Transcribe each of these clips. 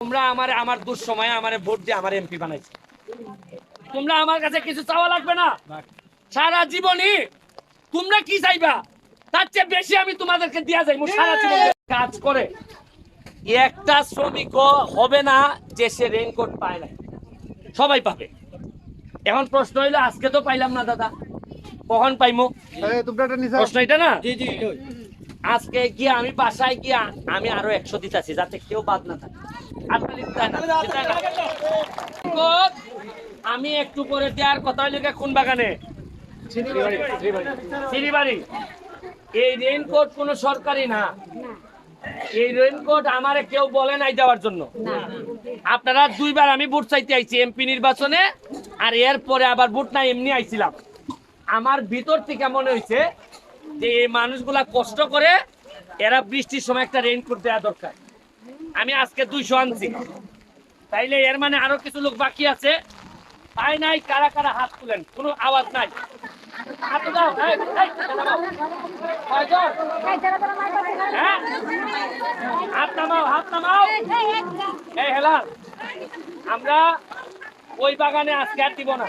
তোমরা আমার দুঃসময়ে আমারে ভোট দিয়ে আমার এমপি বানাইছো। তোমরা আমার কাছে কিছু চাওয়া লাগবে না। সারা জীবনই তোমরা কি চাইবা তার চেয়ে বেশি আমি তোমাদেরকে দিয়া যাই। সারা জীবন কাজ করে একটা শ্রমিকও হবে না যে সে রেইনকোট পায় না, সবাই পাবে। এখন প্রশ্ন হইলো আজকে তো পাইলাম না দাদা, কখন পাইমু? প্রশ্ন এটা না। আজকে গিয়ে আমি বাসায় গিয়া আমি আরো 100 দিতেছি যাতে কেউ বাদ না থাকে। আমি একটু পরে দেওয়ার কথা লেগে কোন বাগানে সিঁড়িবাড়ি। এই রেইনকোট কোন সরকারি না, এই রেইনকোট আমারে কেউ বলে নাই দেওয়ার জন্য। আপনারা দুইবার আমি ভোট চাইতে আইছি এমপি নির্বাচনে, আর এরপরে আবার ভোট নাই এমনি আইছিলাম। আমার ভিতর থেকে মনে হয়েছে যে এই মানুষগুলা কষ্ট করে, এরা বৃষ্টির সময় একটা রেইনকোট দেওয়া দরকার। আমি আজকে 200 আনছি, তাইলে এর মানে আরো কিছু লোক বাকি আছে। তাই নাই, কারা কারা হাত তুলেন, কোনো আওয়াজ নাই। হাত দাও, হাত নামাও, হাত নামাও। এই হেলাল, আমরা ওই বাগানে আজকে আর দিব না।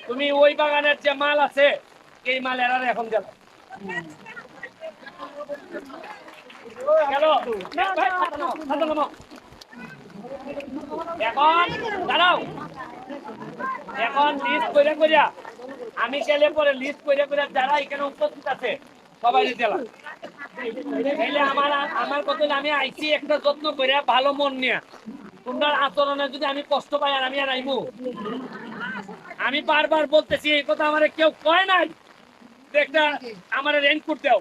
তুমি ওই বাগানের যে মাল আছে এই মাল এরা এখন গেল এখন দাঁড়াও। এখন লিস্ট কইরা কইরা আমি গেলে পরে লিস্ট কইরা কইরা যারা এখানে উপস্থিত আছে সবাই দিলাম। আমার কথা আমি আইছি একটা যত্ন কইরা ভালো মন নিয়ে। তোমরা আচরণে যদি আমি কষ্ট পাই আর আমি আর আইবো? আমি বারবার বলতেছি এই কথা আমারে কেউ কয় নাই একটা আমারে রেইনকোট দাও।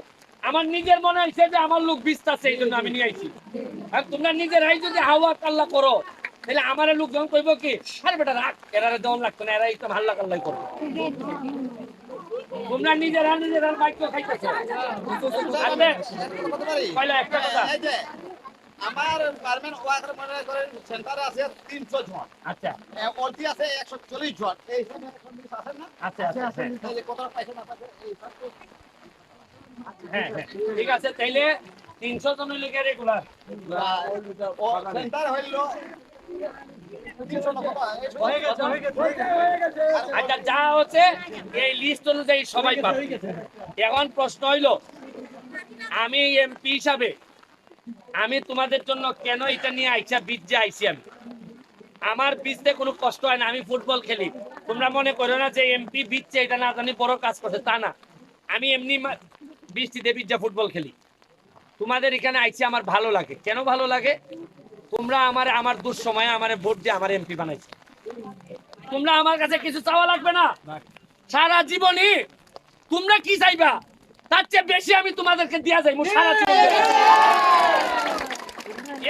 আমার নিজের মনে হয়েছে যে আমার লোক বিস্তাছে, এই জন্য আমি নিয়ে আইছি। আর তোমরা নিজেরাই যদি হাওয়া কাল্লা করো তাহলে আমার লোকজন কইব কি, আরে বেটা রাখ, এরা দম লাগতো না, এরা একটু হাল্লা কাল্লাই করবো। তোমরা নিজেরা বাইক খাইতেছো। পয়লা একটা কথা, আমার পারমেন্ট ওয়ার্কার মনে করেন সেন্টারে আছে 300 জন। আচ্ছা, অলটি আছে 140 জন। এই সময় আছে না? আচ্ছা আচ্ছা, তাহলে কত পয়সা না থাকে এই সব। হ্যাঁ হ্যাঁ, ঠিক আছে। তাইলে 300 জন হইলে কি রেগুলার? ও সেন্টার হইলো 300 না কত? হয়ে গেছে। আচ্ছা, যা হচ্ছে এই লিস্ট অনুযায়ী সবাই পাবে। এখন প্রশ্ন হইলো আমি এমপি হিসাবে আমি তোমাদের জন্য কেন এটা নিয়ে আইসা বীজে আইসি। আমি আমার বীজতে কোনো কষ্ট হয় না, আমি ফুটবল খেলি। তোমরা মনে করো না যে এমপি বীজছে এটা না জানি বড় কাজ করছে, তা না। আমি এমনি বৃষ্টিতে বীজা ফুটবল খেলি। তোমাদের এখানে আইসি আমার ভালো লাগে। কেন ভালো লাগে? তোমরা আমার দুঃসময়ে আমারে ভোট দিয়ে আমার এমপি বানাইছো। তোমরা আমার কাছে কিছু চাওয়া লাগবে না। সারা জীবনই তোমরা কি চাইবা তার চেয়ে বেশি আমি তোমাদেরকে দিয়া যাই সারা জীবন।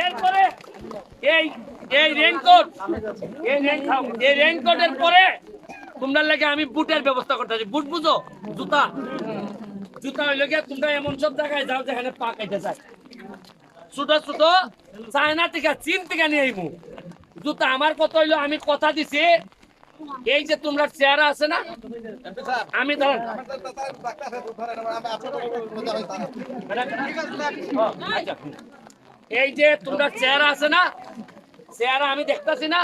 এরপরে এই রেইনকোটের পরে তোমরা লাগে আমি বুটের ব্যবস্থা করতেছি। বুট বুঝো? জুতা হইলে গিয়ে তোমরা এমন সব জায়গায় যাও যেখানে পা কেটে যায়। ছোট ছোট চায়না থেকে চীন থেকে নিয়ে আইমু জুতা। আমার কথা হইলো আমি কথা দিছি, এই যে তোমরা চেহারা আছে না, আমি ধরেন এই যে তোমরা চেহারা আছে না, চেহারা আমি দেখতেছি না।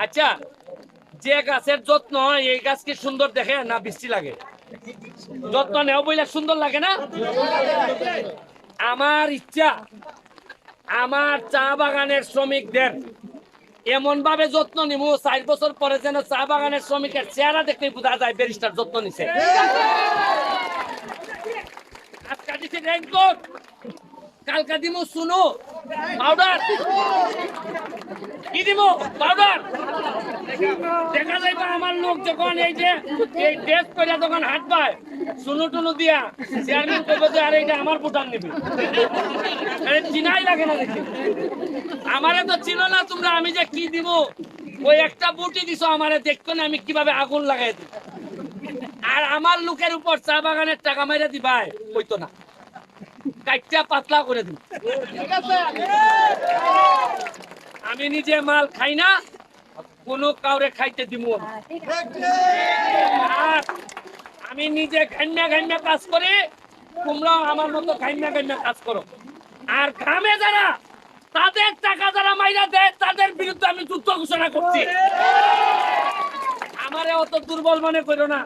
আচ্ছা, যে গাছের যত্ন হয় এই গাছ কি সুন্দর দেখে না বৃষ্টি লাগে? যত্ন নেও বইলে সুন্দর লাগে না? আমার ইচ্ছা আমার চা বাগানের শ্রমিকদের এমন ভাবে যত্ন নিব 4 বছর পরে যেন চা বাগানের শ্রমিকের চেহারা দেখতে বোঝা যায় ব্যারিস্টার যত্ন নিছে। আজকে দিছি রেইনকোট, কালকা দিমু শুনো পাউডার, কি দিব পাউডার। দেখা যাইবা আমার লোক যখন এই যে এই ড্রেস করে যখন হাত পায় শুনো টুনু দিয়া চেয়ারম্যান করবে যে আরে এটা আমার ভোটার নেবে। চিনাই লাগে না দেখি, আমারে তো চিনো না তোমরা। আমি যে কি দিব, ওই একটা বুটি দিছো আমারে, দেখতো না আমি কিভাবে আগুন লাগাই দিই। আর আমার লোকের উপর চা বাগানের টাকা মাইরা দিবাই হইতো না, কাইটা পাতলা করে দিই। আমি নিজে মাল খাই না, কোনো কাউরে খাইতে দিব না। আর আমি নিজে ঘাইমা কাজ করি, তোমরাও আমার মতো ঘাইমা কাজ করো। আর গ্রামে যারা তাদের টাকা যারা মাইরা দেয় তাদের বিরুদ্ধে আমি যুদ্ধ ঘোষণা করছি। আমারে অত দুর্বল মনে করো না,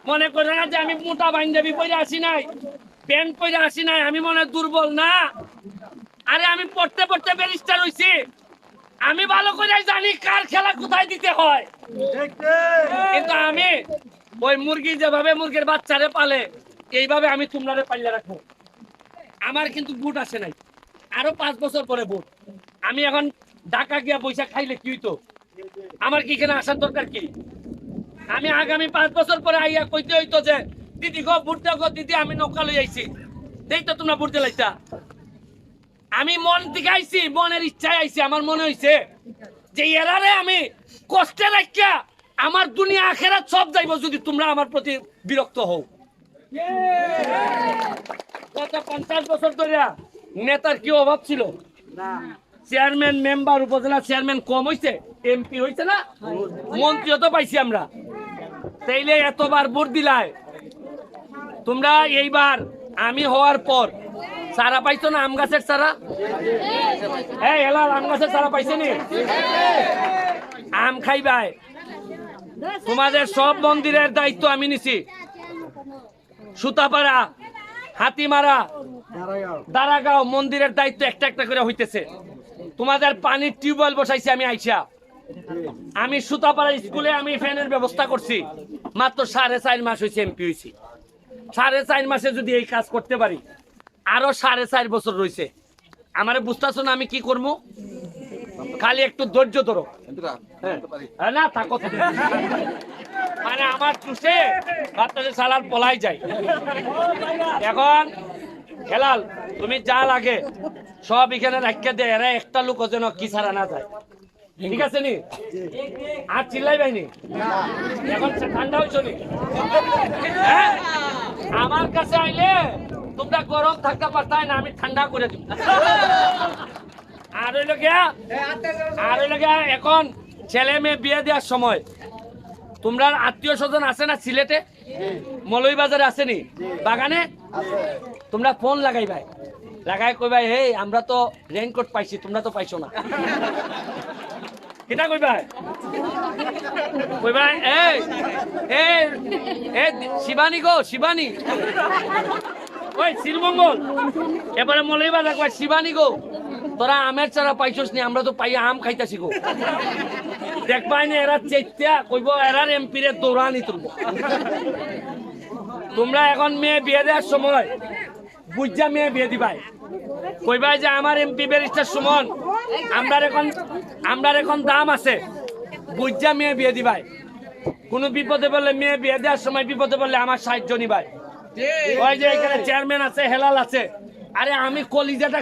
মনে করো না যে আমি মোটা পাঞ্জাবি পরে আসি নাই, প্যান্ট পরে আসি নাই, আমি মনে হয় দুর্বল না। আরে আমি পড়তে পড়তে ব্যারিস্টার হইছি, আমি ভালো করে জানি কার খেলা কোথায় দিতে হয়। কিন্তু আমি ওই মুরগি যেভাবে মুরগির বাচ্চারে পালে এইভাবে আমি তোমরা পালিয়ে রাখবো। আমার কিন্তু বুট আসে নাই, আরো 5 বছর পরে বুট। আমি এখন ঢাকা গিয়া পয়সা খাইলে কি হইতো? আমার কি এখানে আসার দরকার কি? আমি আগামী 5 বছর পরে আইয়া কইতে হইতো যে দিদি গো ভোট দাও গো দিদি, আমি নৌকা লই আইছি, দেখ তো তোমরা ভোট দিলাইতা। আমি মন থেকে আইছি, মনের ইচ্ছায় আইছি। আমার মনে হইছে যে এরারে আমি কষ্টে রাখিয়া আমার দুনিয়া আখেরাত সব যাইব যদি তোমরা আমার প্রতি বিরক্ত হও। গত 50 বছর ধরে নেতার কি অভাব ছিল? চেয়ারম্যান, মেম্বার, উপজেলা চেয়ারম্যান কম হইছে, এমপি হইছে না, মন্ত্রীও তো পাইছি আমরা। তাইলে এতবার ভোট দিলাই তোমরা, এইবার আমি হওয়ার পর সারা পাইছো না? আম গাছের সারা, এই হেলাল আম গাছের সারা পাইছে নি? আম খাইবাই। তোমাদের সব মন্দিরের দায়িত্ব আমি নিছি। সুতাপাড়া, হাতিমারা, দারাগাঁও মন্দিরের দায়িত্ব একটা একটা করে হইতেছে। তোমাদের পানির টিউবওয়েল বসাইছি আমি আইসা। আমি সুতাপাড়া স্কুলে আমি ফ্যানের ব্যবস্থা করছি। মাত্র 4.5 মাস হয়েছে এমপি হয়েছি। 4.5 মাসে যদি এই কাজ করতে পারি, আরো 4.5 বছর রয়েছে। আমারে বুঝতেছো না আমি কি করবো? খালি একটু ধৈর্য ধরো। হ্যাঁ, না থাকো, মানে আমার চুষে বাচ্চাদের সালার পলাই যায়। এখন হেলাল তুমি যা লাগে সব এখানে রাখিয়ে দেয়, এরা একটা লোক যেন কি ছাড়া না যায়, ঠিক আছে নি? আর চিল্লাই বাইনি এখন ঠান্ডা হয়েছ নি? হ্যাঁ? আমার কাছে আইলে তোমরা গরম থাকতে পারতাই না, আমি ঠান্ডা করে দিব। আর হইল গিয়া এখন ছেলে মেয়ে বিয়ে দেওয়ার সময় তোমরা আত্মীয় স্বজন আছে না সিলেটে? মৌলভীবাজারে আসেনি? বাগানে তোমরা ফোন লাগাইবাই, লাগাই কইবাই এই আমরা তো রেইনকোট পাইছি, তোমরা তো পাইছো না। কিটা কইবাই? কইবাই এই এই এই শিবানী গো, শিবানী ওই শিলমঙ্গল, এবারে মৌলভীবাজার কয় শিবানী গো তোরা আমের চারা পাইছস নি? আমরা তো পাই আম খাইতাছি গো। দেখবাই না এরা চেত্যা কইব এরার এমপি রে দৌড়ানি তুলবো। তোমরা এখন মেয়ে বিয়ে দেওয়ার সময় বুঝা মেয়ে বিয়ে দিবাই, কইবাই যে আমার এমপি ব্যারিস্টার সুমন, আমরার এখন দাম আছে, বুঝা মেয়ে বিয়ে দিবাই। কোনো বিপদে বললে মেয়ে বিয়ে দেওয়ার সময় বিপদে বললে আমার সাহায্য নিবাই। ওই যে এখানে চেয়ারম্যান আছে, হেলাল আছে, আরে আমি কলিজাটা